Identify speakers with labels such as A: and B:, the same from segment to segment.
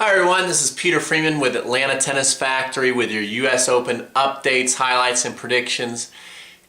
A: Hi everyone, this is Peter Freeman with Atlanta Tennis Factory with your US Open updates, highlights, and predictions.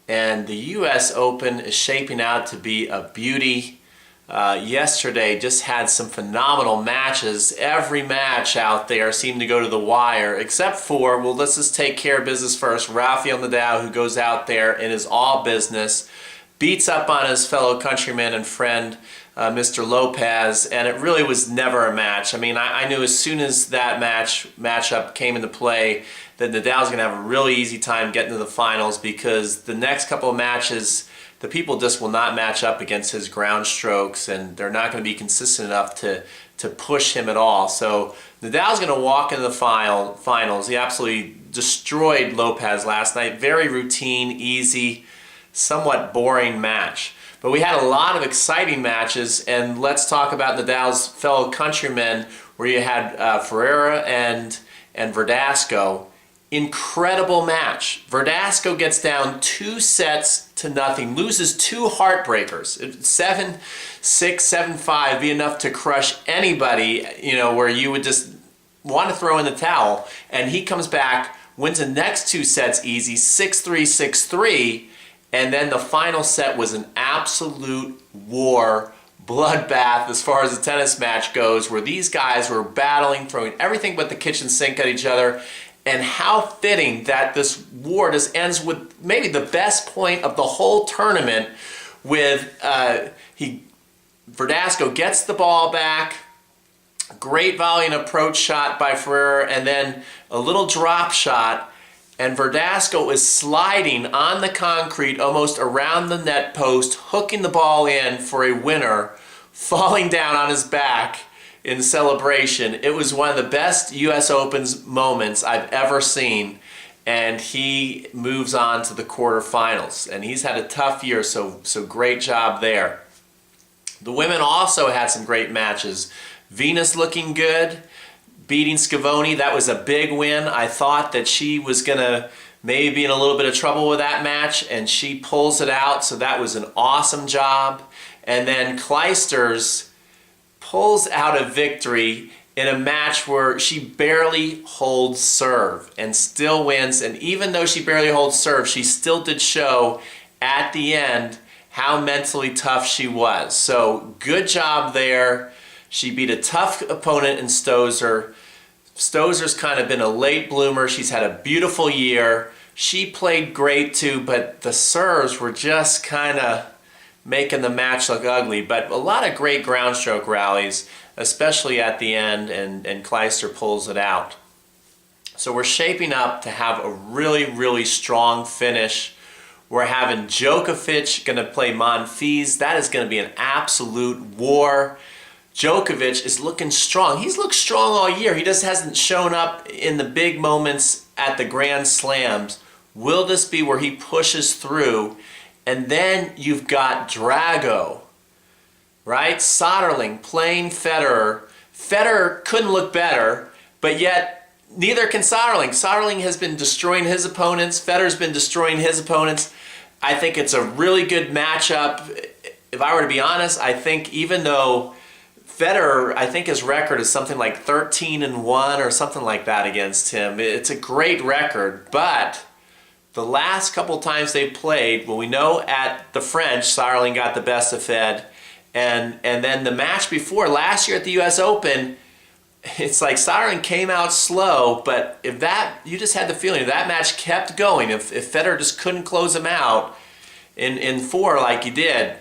A: And the US Open is shaping out to be a beauty. Yesterday just had some phenomenal matches. Every match out there seemed to go to the wire, except for, well, let's just take care of business first. Rafael Nadal, who goes out there and is all business, beats up on his fellow countryman and friend, Mr. Lopez, and it really was never a match. I mean, I knew as soon as that matchup came into play that Nadal's going to have a really easy time getting to the finals, because the next couple of matches, the people just will not match up against his ground strokes, and they're not going to be consistent enough to push him at all. So Nadal's going to walk into the finals. He absolutely destroyed Lopez last night. Very routine, easy, somewhat boring match. But we had a lot of exciting matches, and let's talk about Nadal's fellow countrymen, where you had Ferrera and Verdasco. Incredible match. Verdasco gets down 2-0, loses two heartbreakers. 7-6, 7-5 be enough to crush anybody, where you would just want to throw in the towel. And he comes back, wins the next two sets easy, 6-3, 6-3. And then the final set was an absolute war, bloodbath as far as the tennis match goes, where these guys were battling, throwing everything but the kitchen sink at each other. And how fitting that this war just ends with maybe the best point of the whole tournament, with Verdasco gets the ball back, great volley and approach shot by Ferrera, and then a little drop shot. And Verdasco is sliding on the concrete almost around the net post, hooking the ball in for a winner, falling down on his back in celebration. It was one of the best US Open's moments I've ever seen, and he moves on to the quarterfinals. And he's had a tough year, so great job there. The women also had some great matches. Venus looking good, beating Scavoni. That was a big win. I thought that she was going to maybe be in a little bit of trouble with that match, and she pulls it out, so that was an awesome job. And then Clijsters pulls out a victory in a match where she barely holds serve and still wins. And even though she barely holds serve, she still did show at the end how mentally tough she was. So good job there. She beat a tough opponent in Stosur. Stosur's kind of been a late bloomer. She's had a beautiful year. She played great too, but the serves were just kind of making the match look ugly. But a lot of great ground stroke rallies, especially at the end, and Clijsters pulls it out. So we're shaping up to have a really, really strong finish. We're having Djokovic going to play Monfils. That is going to be an absolute war. Djokovic is looking strong. He's looked strong all year. He just hasn't shown up in the big moments at the Grand Slams. Will this be where he pushes through? And then you've got Drago, right? Soderling playing Federer. Federer couldn't look better, but yet neither can Soderling. Soderling has been destroying his opponents. Federer's been destroying his opponents. I think it's a really good matchup. If I were to be honest, I think even though Federer, I think his record is something like 13-1 or something like that against him. It's a great record, but the last couple times they played, well, we know at the French, Soderling got the best of Fed, and then the match before, last year at the US Open, it's like Soderling came out slow, but if that, you just had the feeling if that match kept going, if Federer just couldn't close him out in four like he did,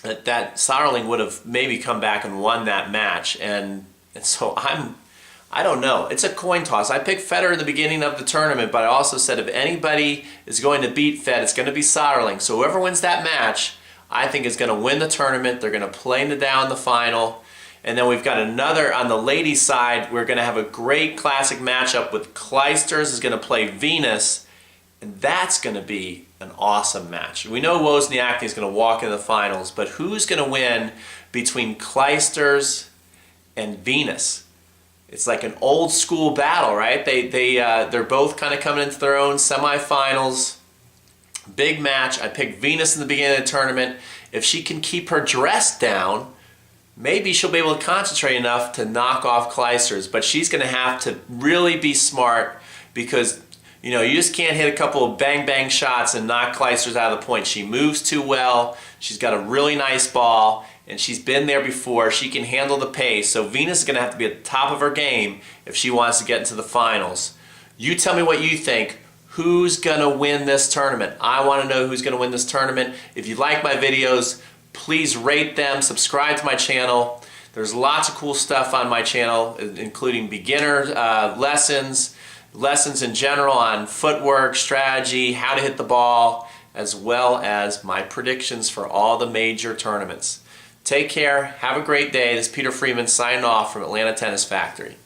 A: that Soderling would have maybe come back and won that match. And so I don't know. It's a coin toss. I picked Federer in the beginning of the tournament, but I also said if anybody is going to beat Fed, it's going to be Soderling. So whoever wins that match, I think is going to win the tournament. They're going to play Nadal in the final. And then we've got another, on the ladies' side, we're going to have a great classic matchup with Clijsters is going to play Venus, and that's going to be an awesome match. We know Wozniacki is going to walk in the finals, but who's going to win between Clijsters and Venus? It's like an old school battle, right? They're both kind of coming into their own semifinals. Big match. I picked Venus in the beginning of the tournament. If she can keep her dress down, maybe she'll be able to concentrate enough to knock off Clijsters, but she's going to have to really be smart because you know, you just can't hit a couple of bang shots and knock Clijsters out of the point. She moves too well, she's got a really nice ball, and she's been there before. She can handle the pace, so Venus is going to have to be at the top of her game if she wants to get into the finals. You tell me what you think. Who's going to win this tournament? I want to know who's going to win this tournament. If you like my videos, please rate them, subscribe to my channel. There's lots of cool stuff on my channel, including beginner lessons in general on footwork, strategy, how to hit the ball, as well as my predictions for all the major tournaments. Take care, have a great day. This is Peter Freeman signing off from Atlanta Tennis Factory.